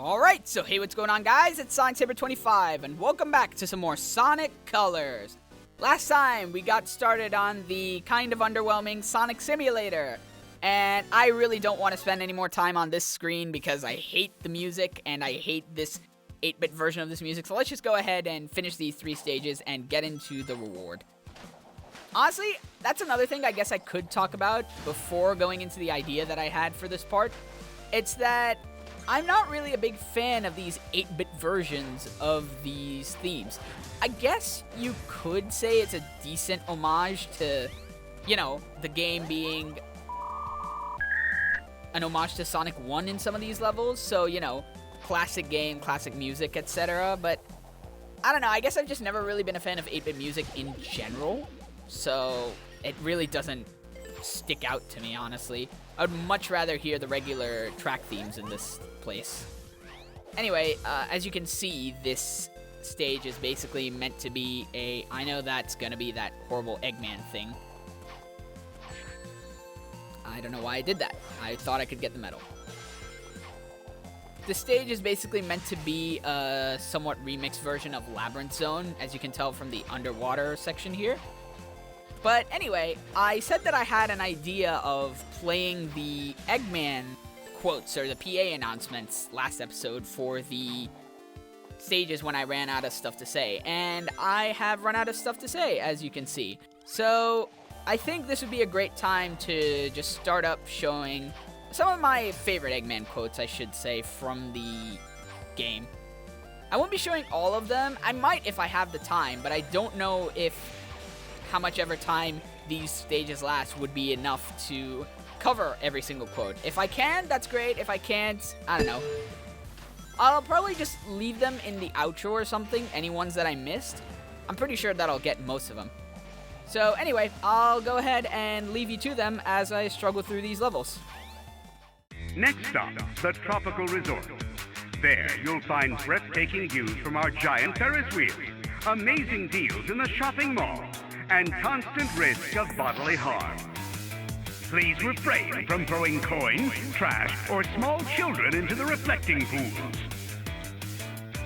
Alright, so hey, what's going on, guys? It's Sonic Saber 25, and welcome back to some more Sonic Colors. Last time, we got started on the kind of underwhelming Sonic Simulator, and I really don't want to spend any more time on this screen because I hate the music, and I hate this 8-bit version of this music, so let's just go ahead and finish these 3 stages and get into the reward. Honestly, that's another thing I guess I could talk about before going into the idea that I had for this part. It's that I'm not really a big fan of these 8-bit versions of these themes. I guess you could say it's a decent homage to, the game being an homage to Sonic 1 in some of these levels. So, classic game, classic music, etc. But, I don't know, I guess I've just never really been a fan of 8-bit music in general. So, it really doesn't stick out to me, honestly. I would much rather hear the regular track themes in this place. Anyway, as you can see, this stage is basically meant to be I know that's gonna be that horrible Eggman thing. I don't know why I did that. I thought I could get the medal. The stage is basically meant to be a somewhat remixed version of Labyrinth Zone, as you can tell from the underwater section here. But anyway, I said that I had an idea of playing the Eggman quotes, or the PA announcements, last episode for the stages when I ran out of stuff to say. And I have run out of stuff to say, as you can see. So I think this would be a great time to just start up showing some of my favorite Eggman quotes, I should say, from the game. I won't be showing all of them. I might if I have the time, but I don't know if how much ever time these stages last would be enough to cover every single quote. If I can, that's great. If I can't, I don't know. I'll probably just leave them in the outro or something, any ones that I missed. I'm pretty sure that I'll get most of them. So anyway, I'll go ahead and leave you to them as I struggle through these levels. Next stop, the Tropical Resort. There, you'll find breathtaking views from our giant Ferris wheel, amazing deals in the shopping mall, and constant risk of bodily harm. Please refrain from throwing coins, trash, or small children into the reflecting pools.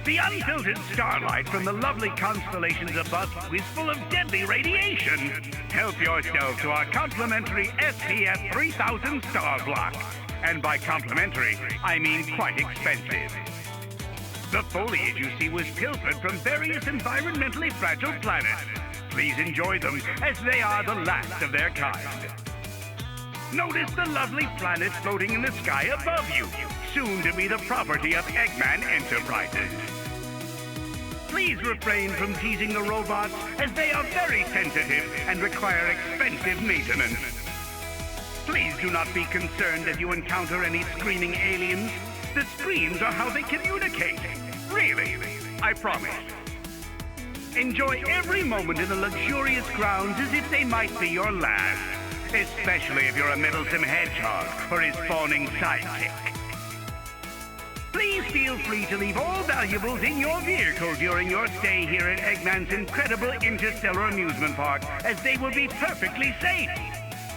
The unfiltered starlight from the lovely constellations above you is full of deadly radiation. Help yourself to our complimentary SPF 3000 star block. And by complimentary, I mean quite expensive. The foliage you see was pilfered from various environmentally fragile planets. Please enjoy them, as they are the last of their kind. Notice the lovely planet floating in the sky above you, soon to be the property of Eggman Enterprises. Please refrain from teasing the robots, as they are very sensitive and require expensive maintenance. Please do not be concerned if you encounter any screaming aliens. The screams are how they communicate. Really, I promise. Enjoy every moment in the luxurious grounds as if they might be your last, especially if you're a meddlesome hedgehog or his fawning sidekick. Please feel free to leave all valuables in your vehicle during your stay here at Eggman's incredible interstellar amusement park, as they will be perfectly safe.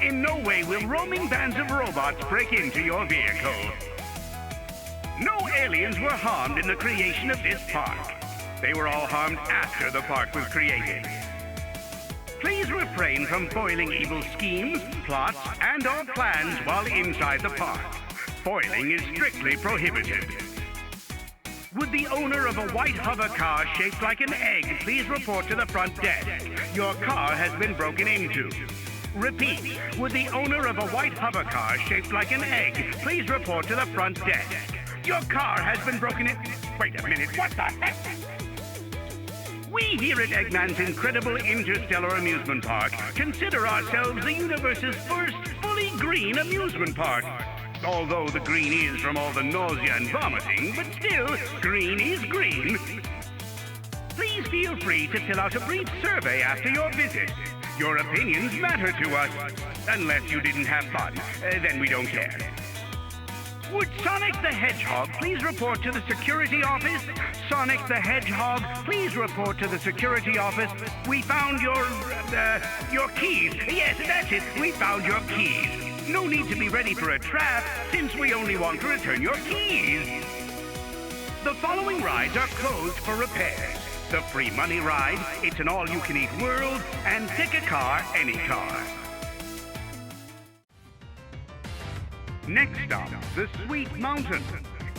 In no way will roaming bands of robots break into your vehicle. No aliens were harmed in the creation of this park. They were all harmed after the park was created. Please refrain from foiling evil schemes, plots, and/or plans while inside the park. Foiling is strictly prohibited. Would the owner of a white hover car shaped like an egg please report to the front desk? Your car has been broken into. Repeat, would the owner of a white hover car shaped like an egg please report to the front desk? Your car has been broken in... Wait a minute, what the heck? We here at Eggman's incredible interstellar amusement park consider ourselves the universe's first fully green amusement park. Although the green is from all the nausea and vomiting, but still, green is green. Please feel free to fill out a brief survey after your visit. Your opinions matter to us. Unless you didn't have fun, then we don't care. Would Sonic the Hedgehog please report to the security office? Sonic the Hedgehog, please report to the security office. We found your keys. Yes, that's it. We found your keys. No need to be ready for a trap, since we only want to return your keys. Some rides are closed for repairs. The free money ride, it's an all-you-can-eat world, and pick a car, any car. Next stop, the Sweet Mountain.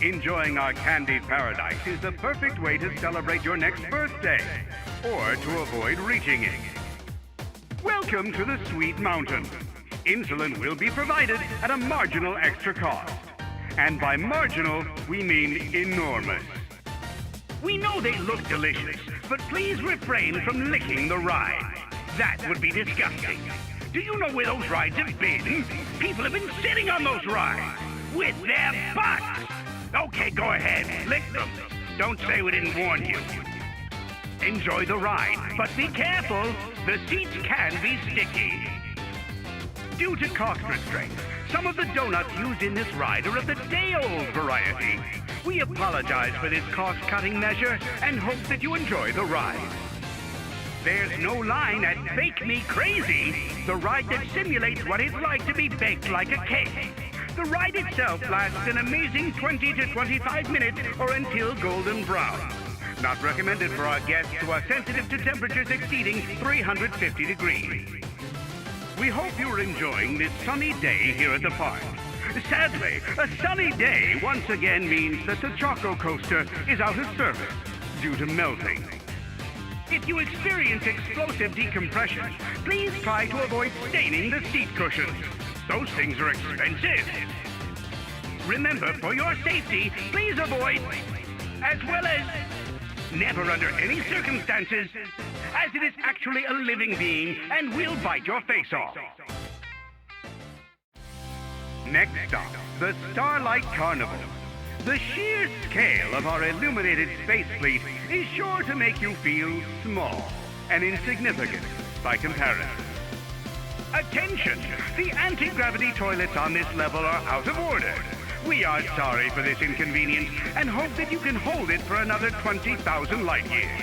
Enjoying our candy paradise is the perfect way to celebrate your next birthday, or to avoid reaching it. Welcome to the Sweet Mountain. Insulin will be provided at a marginal extra cost. And by marginal, we mean enormous. We know they look delicious, but please refrain from licking the ride. That would be disgusting. Do you know where those rides have been? People have been sitting on those rides with their butts. Okay, go ahead, lick them. Don't say we didn't warn you. Enjoy the ride, but be careful. The seats can be sticky. Due to cost restraints, some of the donuts used in this ride are of the day-old variety. We apologize for this cost-cutting measure and hope that you enjoy the ride. There's no line at Bake Me Crazy, the ride that simulates what it's like to be baked like a cake. The ride itself lasts an amazing 20 to 25 minutes or until golden brown. Not recommended for our guests who are sensitive to temperatures exceeding 350 degrees. We hope you're enjoying this sunny day here at the park. Sadly, a sunny day once again means that the Choco Coaster is out of service due to melting. If you experience explosive decompression, please try to avoid staining the seat cushions. Those things are expensive. Remember, for your safety, please avoid, as well as never under any circumstances, as it is actually a living being and will bite your face off. Next stop, the Starlight Carnival. The sheer scale of our illuminated space fleet is sure to make you feel small and insignificant by comparison. Attention! The anti-gravity toilets on this level are out of order. We are sorry for this inconvenience and hope that you can hold it for another 20,000 light years.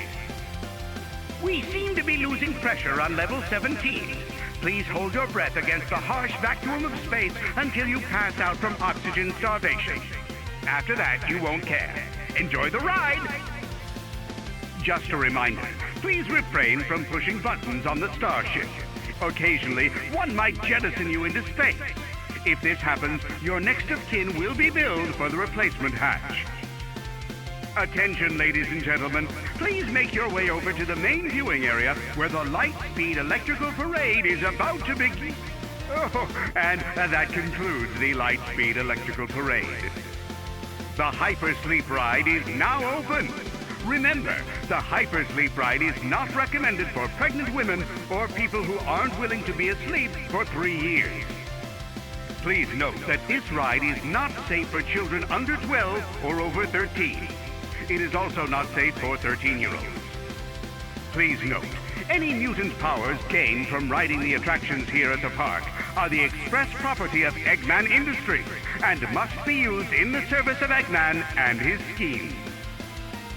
We seem to be losing pressure on level 17. Please hold your breath against the harsh vacuum of space until you pass out from oxygen starvation. After that, you won't care. Enjoy the ride! Just a reminder, please refrain from pushing buttons on the starship. Occasionally, one might jettison you into space. If this happens, your next of kin will be billed for the replacement hatch. Attention, ladies and gentlemen. Please make your way over to the main viewing area where the Lightspeed Electrical Parade is about to begin. Oh, and that concludes the Lightspeed Electrical Parade. The Hypersleep ride is now open. Remember, the Hypersleep ride is not recommended for pregnant women or people who aren't willing to be asleep for 3 years. Please note that this ride is not safe for children under 12 or over 13. It is also not safe for 13-year-olds. Please note, any mutant powers gained from riding the attractions here at the park are the express property of Eggman Industries and must be used in the service of Eggman and his schemes.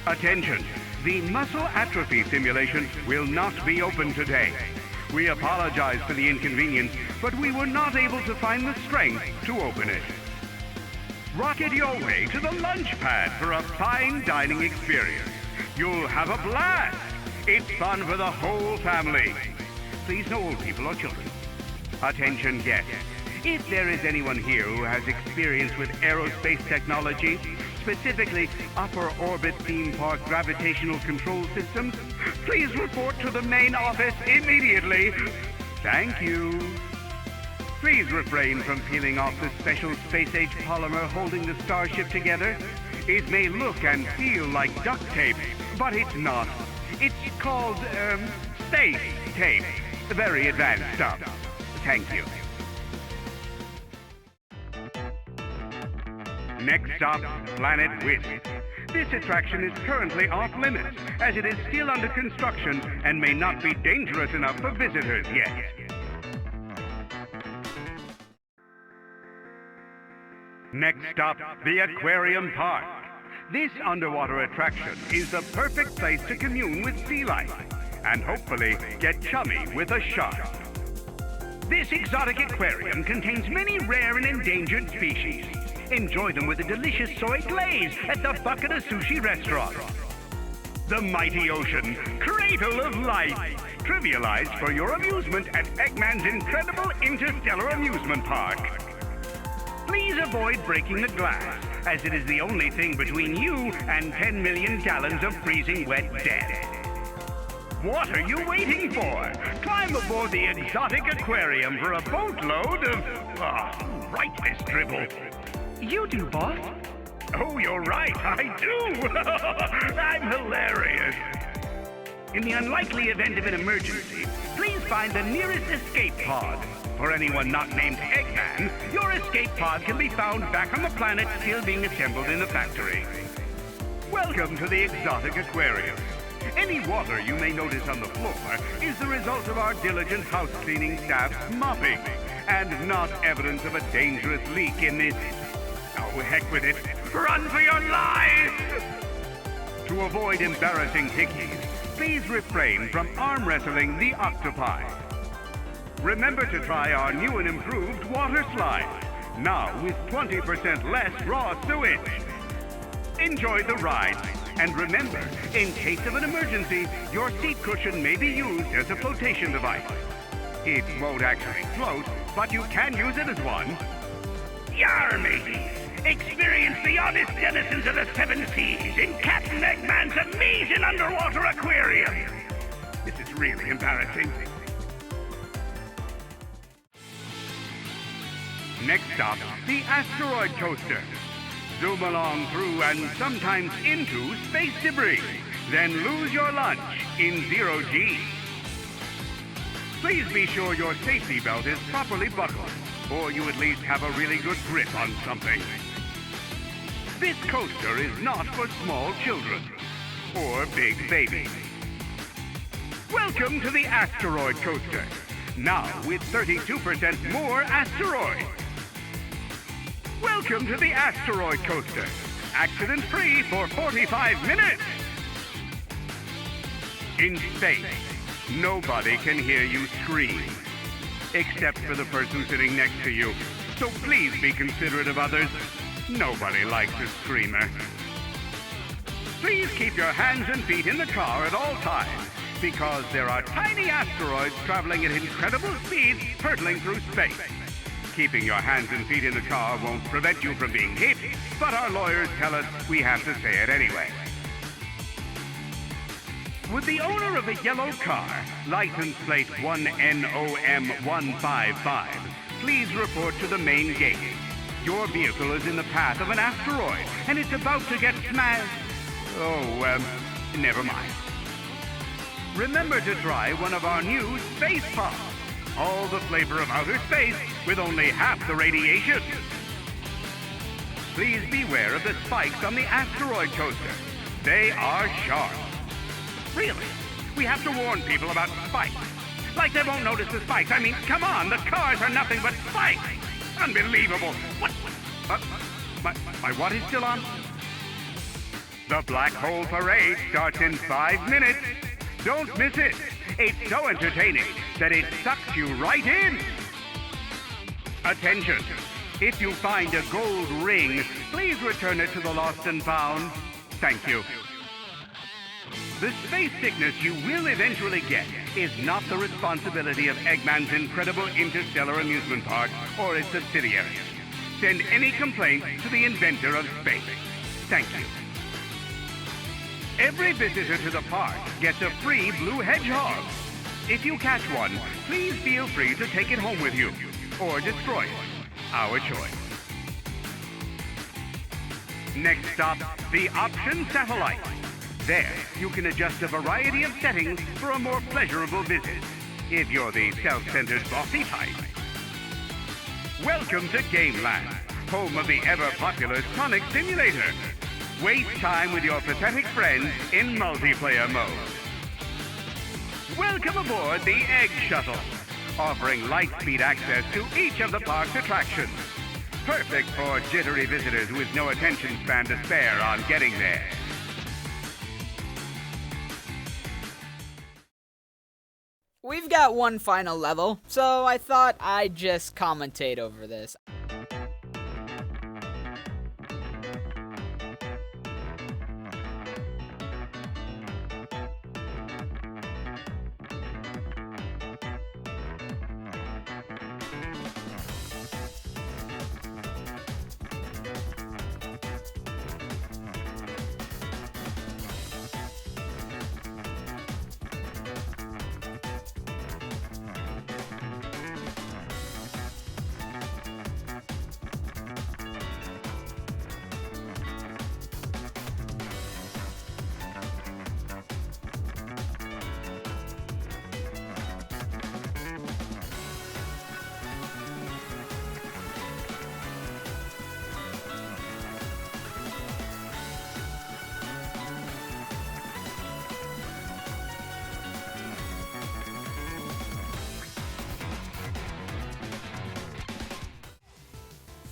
Attention, the muscle atrophy simulation will not be open today. We apologize for the inconvenience, but we were not able to find the strength to open it. Rocket your way to the lunch pad for a fine dining experience. You'll have a blast. It's fun for the whole family. Please, no old people or children. Attention guests. If there is anyone here who has experience with aerospace technology, specifically upper orbit theme park gravitational control systems, please report to the main office immediately. Thank you. Please refrain from peeling off the special space-age polymer holding the starship together. It may look and feel like duct tape, but it's not. It's called, space tape. Very advanced stuff. Thank you. Next stop, Planet Whisk. This attraction is currently off limits, as it is still under construction and may not be dangerous enough for visitors yet. Next stop, the Aquarium Park. This underwater attraction is the perfect place to commune with sea life and hopefully get chummy with a shark. This exotic aquarium contains many rare and endangered species. Enjoy them with a delicious soy glaze at the Bucket of Sushi restaurant. The mighty ocean, cradle of life, trivialized for your amusement at Eggman's incredible interstellar amusement park. Please avoid breaking the glass, as it is the only thing between you and 10 million gallons of freezing wet death. What are you waiting for? Climb aboard the exotic aquarium for a boatload of... right, Miss Dribble. You do, boss. Oh, you're right, I do. I'm hilarious. In the unlikely event of an emergency, please find the nearest escape pod. For anyone not named Eggman, your escape pod can be found back on the planet still being assembled in the factory. Welcome to the exotic aquarium. Any water you may notice on the floor is the result of our diligent house cleaning staff's mopping, and not evidence of a dangerous leak in this... Oh, heck with it. Run for your lives! To avoid embarrassing hickeys, please refrain from arm wrestling the octopi. Remember to try our new and improved water slide, now with 20% less raw sewage. Enjoy the ride, and remember, in case of an emergency, your seat cushion may be used as a flotation device. It won't actually float, but you can use it as one. Yar, mateys! Experience the oddest denizens of the seven seas in Captain Eggman's amazing underwater aquarium. This is really embarrassing. Next stop, the asteroid coaster. Zoom along through and sometimes into space debris, then lose your lunch in zero G. Please be sure your safety belt is properly buckled, or you at least have a really good grip on something. This coaster is not for small children or big babies. Welcome to the asteroid coaster, now with 32% more asteroids. Welcome to the asteroid coaster, accident-free for 45 minutes. In space, nobody can hear you scream, except for the person sitting next to you. So please be considerate of others. Nobody likes a screamer. Please keep your hands and feet in the car at all times, because there are tiny asteroids traveling at incredible speeds hurtling through space. Keeping your hands and feet in the car won't prevent you from being hit, but our lawyers tell us we have to say it anyway. Would the owner of a yellow car, license plate 1NOM155, please report to the main gate? Your vehicle is in the path of an asteroid, and it's about to get smashed. Never mind. Remember to try one of our new space pops. All the flavor of outer space with only half the radiation. Please beware of the spikes on the asteroid coaster. They are sharp. Really? We have to warn people about spikes. Like they won't notice the spikes. I mean, come on, the cars are nothing but spikes. Unbelievable. What? My what is still on? The Black Hole Parade starts in 5 minutes. Don't miss it. It's so entertaining that it sucks you right in. Attention. If you find a gold ring, please return it to the lost and found. Thank you. The space sickness you will eventually get is not the responsibility of Eggman's incredible interstellar amusement park or its subsidiaries. Send any complaints to the inventor of space. Thank you. Every visitor to the park gets a free blue hedgehog. If you catch one, please feel free to take it home with you or destroy it. Our choice. Next stop, the Option Satellite. There, you can adjust a variety of settings for a more pleasurable visit, if you're the self-centered bossy type. Welcome to Gameland, home of the ever-popular Sonic Simulator. Waste time with your pathetic friends in multiplayer mode. Welcome aboard the Egg Shuttle, offering light-speed access to each of the park's attractions. Perfect for jittery visitors with no attention span to spare on getting there. We've got one final level, so I thought I'd just commentate over this.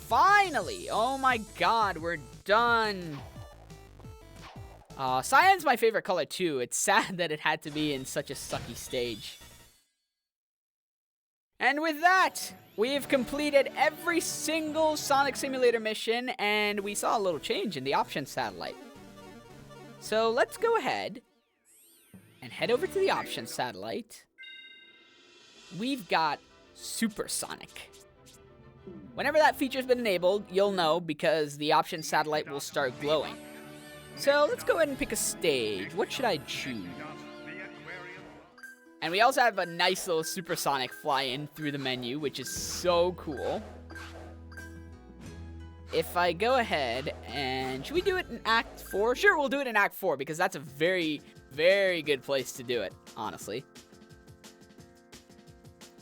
finally! Oh my god, we're done. Cyan's my favorite color too. It's sad that it had to be in such a sucky stage. And with that, we have completed every single Sonic Simulator mission, and we saw a little change in the options satellite. So let's go ahead and head over to the options satellite. We've got Supersonic. Whenever that feature's been enabled, you'll know because the options satellite will start glowing. So let's go ahead and pick a stage. What should I choose? And we also have a nice little Supersonic fly in through the menu, which is so cool. If I go ahead and... should we do it in Act 4? Sure, we'll do it in Act 4 because that's a very, very good place to do it, honestly.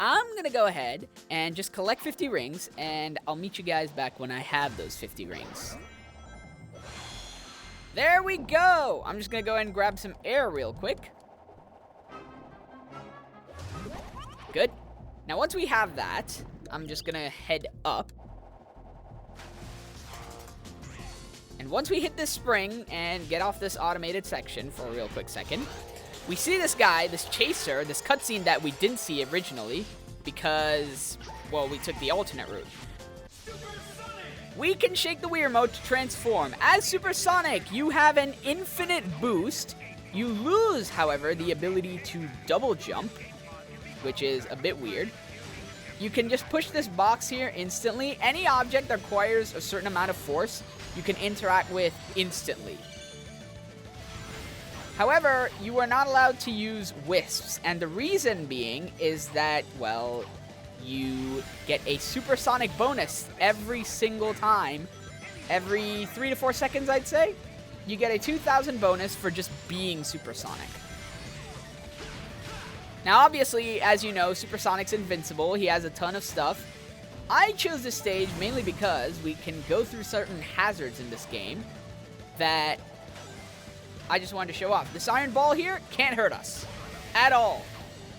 I'm going to go ahead and just collect 50 rings, and I'll meet you guys back when I have those 50 rings. There we go! I'm just going to go ahead and grab some air real quick. Good. Now, once we have that, I'm just going to head up. And once we hit this spring and get off this automated section for a real quick second, we see this guy, this chaser, this cutscene that we didn't see originally because, well, we took the alternate route. We can shake the Wii Remote to transform. As Supersonic, you have an infinite boost. You lose, however, the ability to double jump, which is a bit weird. You can just push this box here instantly. Any object that requires a certain amount of force, you can interact with instantly. However, you are not allowed to use wisps, and the reason being is that, well, you get a supersonic bonus every single time. Every 3 to 4 seconds, I'd say. You get a 2,000 bonus for just being supersonic. Now, obviously, as you know, Supersonic's invincible. He has a ton of stuff. I chose this stage mainly because we can go through certain hazards in this game that I just wanted to show off. This iron ball here can't hurt us at all.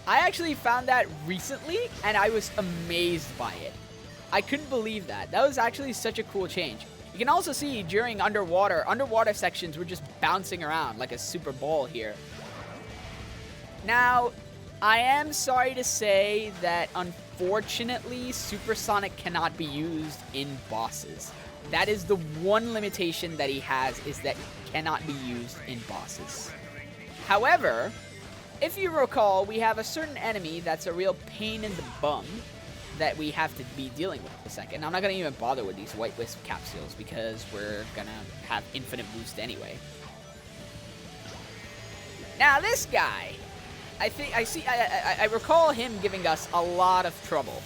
I actually found that recently, and I was amazed by it. I couldn't believe that. That was actually such a cool change. You can also see during underwater sections, we're just bouncing around like a super ball here. Now, I am sorry to say that, unfortunately, Supersonic cannot be used in bosses. That is the one limitation that he has, is that he cannot be used in bosses. However, if you recall, we have a certain enemy that's a real pain in the bum that we have to be dealing with in a second. I'm not going to even bother with these White Wisp capsules because we're going to have infinite boost anyway. Now, this guy... I recall him giving us a lot of trouble.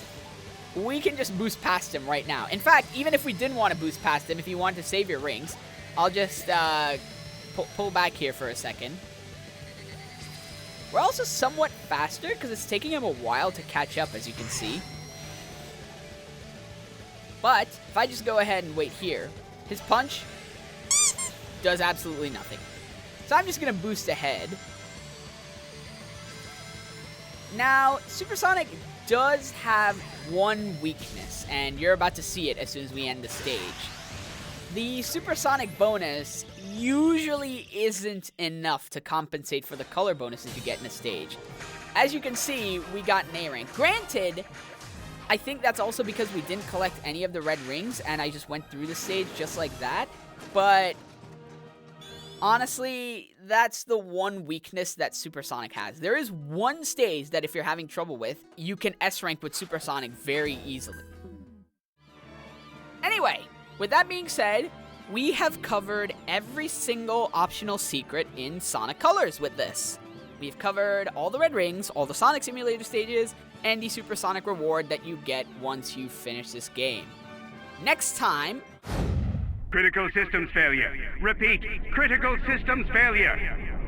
We can just boost past him right now. In fact, even if we didn't want to boost past him, if you wanted to save your rings, I'll just pull back here for a second. We're also somewhat faster because it's taking him a while to catch up, as you can see. But if I just go ahead and wait here, his punch does absolutely nothing. So I'm just going to boost ahead. Now, Supersonic does have one weakness, and you're about to see it as soon as we end the stage. The Supersonic bonus usually isn't enough to compensate for the color bonuses you get in a stage. As you can see, we got an A rank. Granted, I think that's also because we didn't collect any of the red rings, and I just went through the stage just like that. But honestly, that's the one weakness that Supersonic has. There is one stage that if you're having trouble with, you can S-rank with Supersonic very easily. Anyway, with that being said, we have covered every single optional secret in Sonic Colors with this. We've covered all the red rings, all the Sonic Simulator stages, and the Supersonic reward that you get once you finish this game. Next time... Critical systems failure. Repeat, critical systems failure.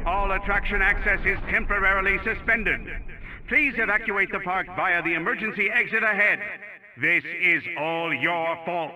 All attraction access is temporarily suspended. Please evacuate the park via the emergency exit ahead. This is all your fault.